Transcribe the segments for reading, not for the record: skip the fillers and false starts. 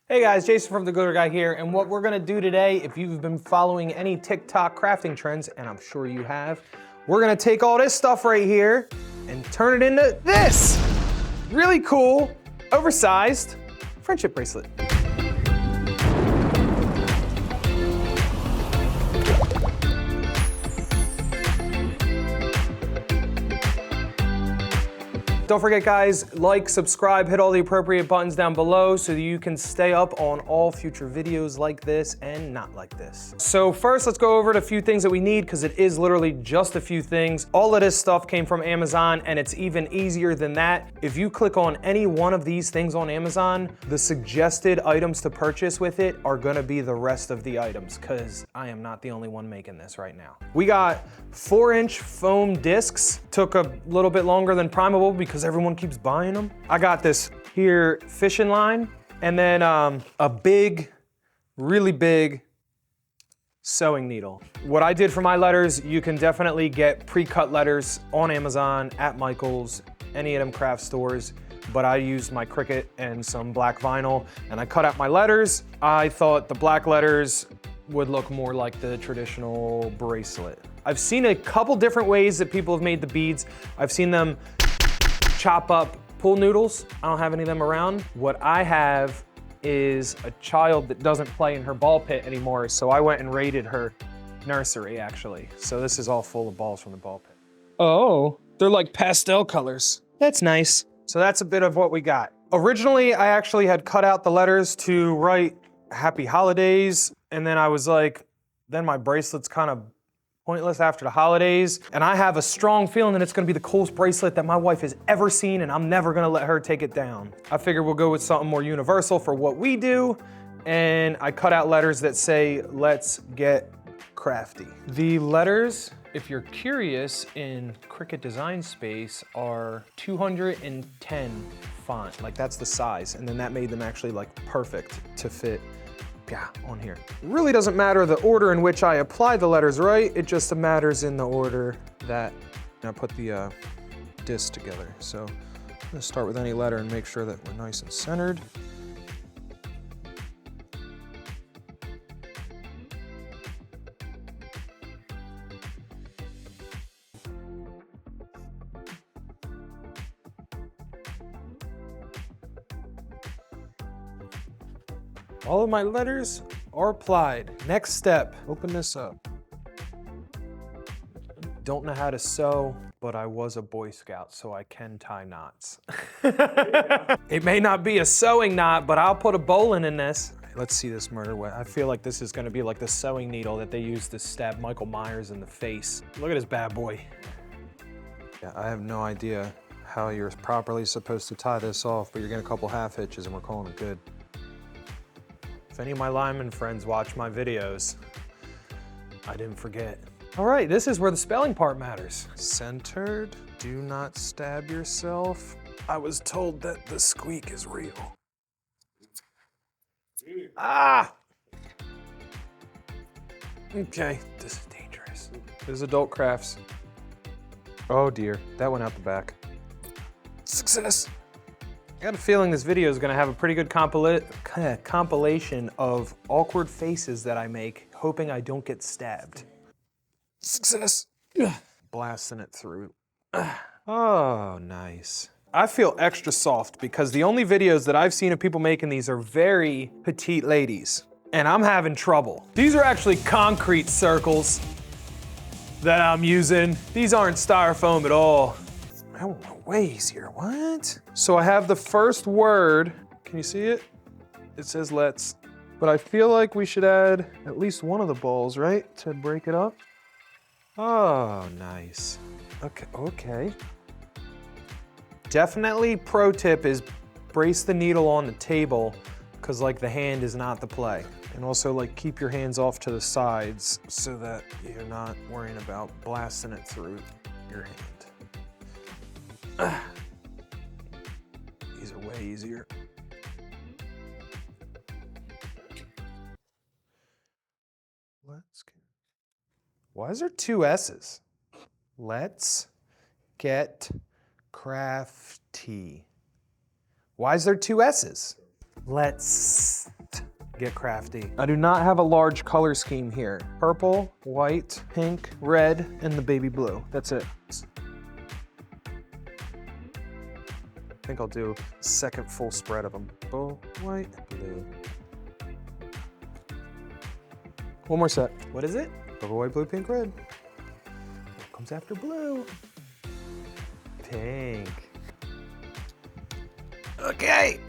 Hey guys, Jason from The Glitter Guy here, and what we're gonna do today, if you've been following any TikTok crafting trends, and I'm sure you have, we're gonna take all this stuff right here and turn it into this really cool, oversized friendship bracelet. Don't forget guys, like, subscribe, hit all the appropriate buttons down below so that you can stay up on all future videos like this and not like this. So first, let's go over a few things that we need because it is literally just a few things. All of this stuff came from Amazon and it's even easier than that. If you click on any one of these things on Amazon, the suggested items to purchase with it are gonna be the rest of the items because I am not the only one making this right now. We got 4-inch foam discs. Took a little bit longer than primable because everyone keeps buying them. I got this here fishing line and then a big, really big sewing needle. What I did for my letters, you can definitely get pre-cut letters on Amazon, at Michael's, any of them craft stores, but I used my Cricut and some black vinyl and I cut out my letters. I thought the black letters would look more like the traditional bracelet. I've seen a couple different ways that people have made the beads. I've seen them chop up pool noodles. I don't have any of them around. What I have is a child that doesn't play in her ball pit anymore, so I went and raided her nursery, actually. So this is all full of balls from the ball pit. Oh, they're like pastel colors. That's nice. So that's a bit of what we got. Originally, I actually had cut out the letters to write Happy Holidays, and then I was like, then my bracelet's kind of pointless after the holidays, and I have a strong feeling that it's gonna be the coolest bracelet that my wife has ever seen, and I'm never gonna let her take it down. I figured we'll go with something more universal for what we do, and I cut out letters that say, let's get crafty. The letters, if you're curious, in Cricut Design Space are 210 font, like that's the size, and then that made them actually like perfect to fit on here. It really doesn't matter the order in which I apply the letters, right? It just matters in the order that I put the disc together. So I'm gonna start with any letter and make sure that we're nice and centered. All of my letters are applied. Next step, open this up. Don't know how to sew, but I was a Boy Scout, so I can tie knots. It may not be a sewing knot, but I'll put a bowline in this. Let's see this murder wet. I feel like this is gonna be like the sewing needle that they used to stab Michael Myers in the face. Look at this bad boy. Yeah, I have no idea how you're properly supposed to tie this off, but you're getting a couple half hitches and we're calling it good. If any of my lineman friends watch my videos, I didn't forget. All right, this is where the spelling part matters. Centered, do not stab yourself. I was told that the squeak is real. Ah! Okay, this is dangerous. This is Adult Crafts. Oh dear, that went out the back. Success! I got a feeling this video is gonna have a pretty good compilation of awkward faces that I make, hoping I don't get stabbed. Success. Blasting it through. Oh, nice. I feel extra soft because the only videos that I've seen of people making these are very petite ladies, and I'm having trouble. These are actually concrete circles that I'm using. These aren't styrofoam at all. Oh, way easier, what? So I have the first word. Can you see it? It says let's. But I feel like we should add at least one of the balls, right? To break it up. Oh, nice. Okay. Definitely pro tip is brace the needle on the table because like the hand is not the play. And also like keep your hands off to the sides so that you're not worrying about blasting it through your hand. These are way easier. Why is there 2 S's? Let's get crafty. Why is there 2 S's? Let's Get crafty. I do not have a large color scheme here. Purple, white, pink, red, and the baby blue. That's it. I think I'll do a second full spread of them. Purple, white, blue. One more set. What is it? Purple, white, blue, pink, red. What comes after blue? Pink. Okay.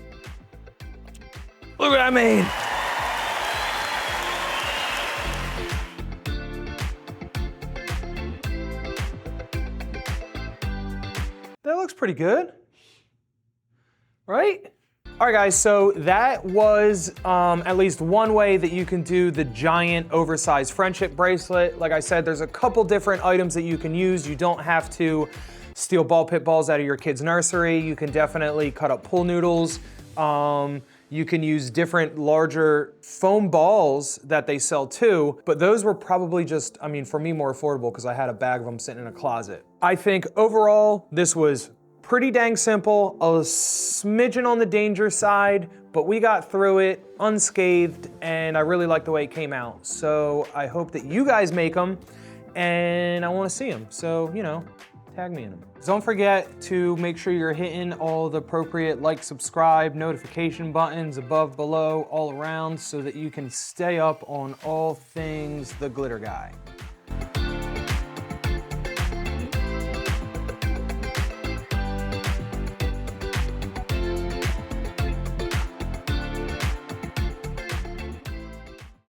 Look what I made. That looks pretty good, right? All right, guys, so that was at least one way that you can do the giant oversized friendship bracelet. Like I said, there's a couple different items that you can use. You don't have to steal ball pit balls out of your kid's nursery. You can definitely cut up pool noodles. You can use different larger foam balls that they sell too, but those were probably just, I mean, for me, more affordable because I had a bag of them sitting in a closet. I think overall, this was pretty dang simple, a smidgen on the danger side, but we got through it unscathed, and I really like the way it came out. So I hope that you guys make them, and I wanna see them. So, you know, tag me in them. Don't forget to make sure you're hitting all the appropriate like, subscribe, notification buttons above, below, all around so that you can stay up on all things the glitter guy.